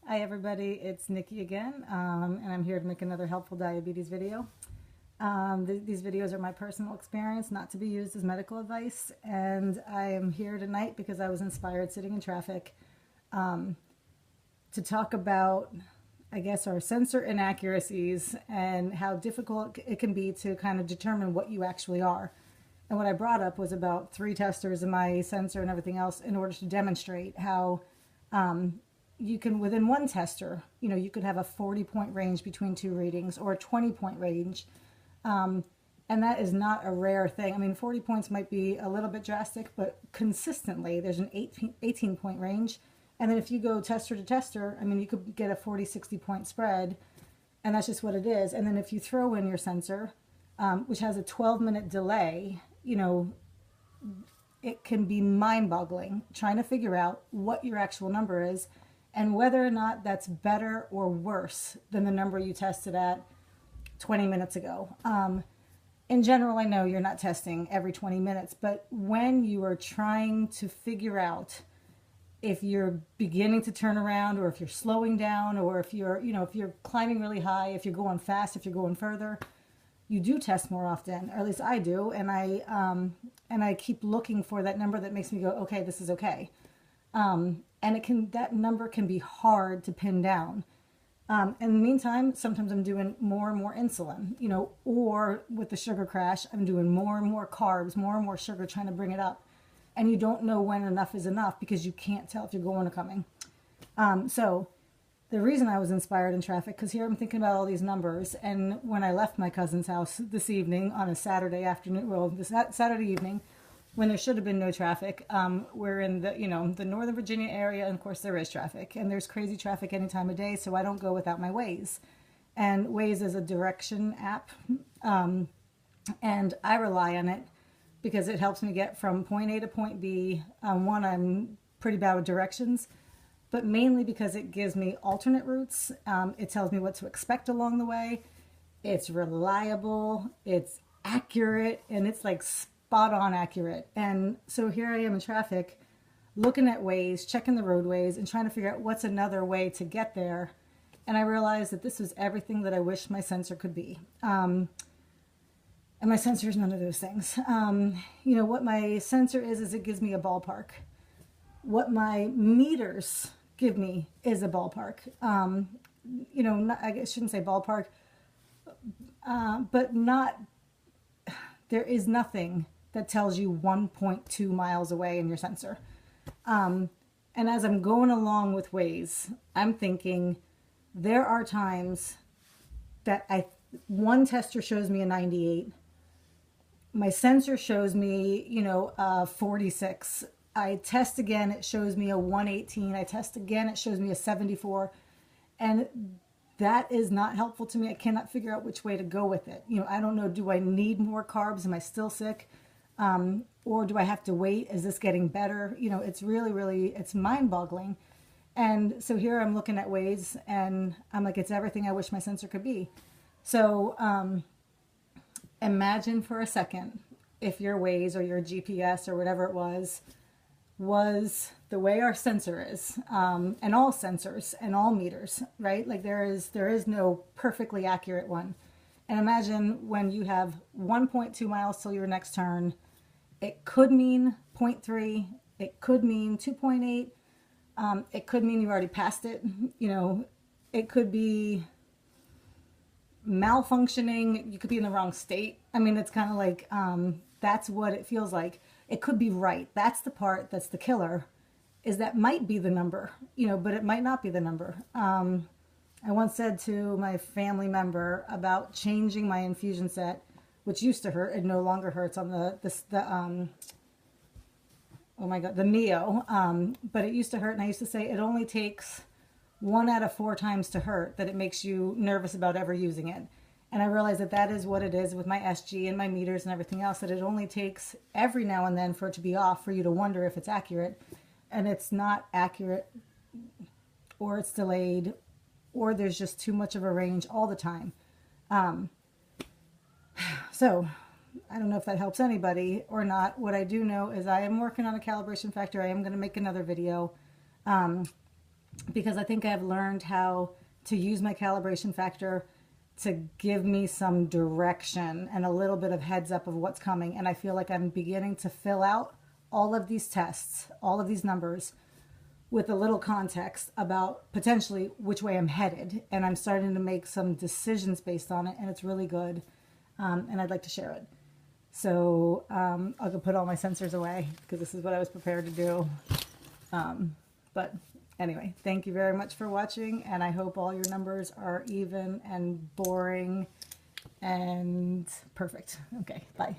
Hi everybody, it's Nikki again, and I'm here to make another helpful diabetes video. These videos are my personal experience, not to be used as medical advice, and I am here tonight because I was inspired sitting in traffic to talk about, I guess, our sensor inaccuracies and how difficult it can be to kind of determine what you actually are. And what I brought up was about 3 testers in my sensor and everything else in order to demonstrate how you can, within one tester, you could have a 40-point range between 2 readings or a 20-point range. And that is not a rare thing. I mean, 40 points might be a little bit drastic, but consistently there's an 18-point range. And then if you go tester to tester, I mean, you could get a 40, 60-point spread, and that's just what it is. And then if you throw in your sensor, which has a 12-minute delay, it can be mind-boggling trying to figure out what your actual number is and whether or not that's better or worse than the number you tested at 20 minutes ago. In general, I know you're not testing every 20 minutes, but when you are trying to figure out if you're beginning to turn around or if you're slowing down or if you're, if you're climbing really high, if you're going fast, if you're going further, you do test more often, or at least I do, and I keep looking for that number that makes me go, okay, this is okay. And that number can be hard to pin down. In the meantime, sometimes I'm doing more and more insulin, or with the sugar crash, I'm doing more and more carbs, more and more sugar, trying to bring it up. And you don't know when enough is enough because you can't tell if you're going or coming. So the reason I was inspired in traffic, because here I'm thinking about all these numbers, and when I left my cousin's house this evening on a Saturday afternoon, well, this Saturday evening, when there should have been no traffic, we're in the, the Northern Virginia area, and of course there is traffic, and there's crazy traffic any time of day, so I don't go without my Waze. And Waze is a direction app, and I rely on it because it helps me get from point A to point B. One, I'm pretty bad with directions, but mainly because it gives me alternate routes. It tells me what to expect along the way. It's reliable, it's accurate, and it's like spot on accurate. And so here I am in traffic, looking at Waze, checking the roadways, and trying to figure out what's another way to get there. And I realized that this was everything that I wish my sensor could be. And my sensor is none of those things. What my sensor is it gives me a ballpark. What my meters give me is a ballpark. I shouldn't say ballpark, but not, there is nothing that tells you 1.2 miles away in your sensor. And as I'm going along with Waze, I'm thinking there are times that one tester shows me a 98. My sensor shows me, 46. I test again, it shows me a 118. I test again, it shows me a 74. And that is not helpful to me. I cannot figure out which way to go with it. I don't know, do I need more carbs? Am I still sick? Or do I have to wait? Is this getting better? It's really, it's mind-boggling. And so here I'm looking at Waze, and I'm like, it's everything I wish my sensor could be. So imagine for a second if your Waze or your GPS or whatever it was the way our sensor is, and all sensors and all meters, right? Like there is no perfectly accurate one. And imagine when you have 1.2 miles till your next turn, it could mean 0.3, it could mean 2.8, it could mean you've already passed it, it could be malfunctioning, you could be in the wrong state. I mean, it's kind of like, that's what it feels like. It could be right. That's the part that's the killer, is that might be the number, but it might not be the number. I once said to my family member about changing my infusion set, which used to hurt, it no longer hurts on the oh my God, the Mio, but it used to hurt, and I used to say it only takes 1 out of 4 times to hurt that it makes you nervous about ever using it. And I realized that that is what it is with my SG and my meters and everything else, that it only takes every now and then for it to be off for you to wonder if it's accurate. And it's not accurate, or it's delayed, or there's just too much of a range all the time. So I don't know if that helps anybody or not. What I do know is I am working on a calibration factor. I am going to make another video. because I think I've learned how to use my calibration factor to give me some direction and a little bit of heads up of what's coming. And I feel like I'm beginning to fill out all of these tests, all of these numbers, with a little context about potentially which way I'm headed. And I'm starting to make some decisions based on it, and it's really good. And I'd like to share it. So I'll go put all my sensors away because this is what I was prepared to do. But anyway, thank you very much for watching, and I hope all your numbers are even and boring and perfect. Okay, bye.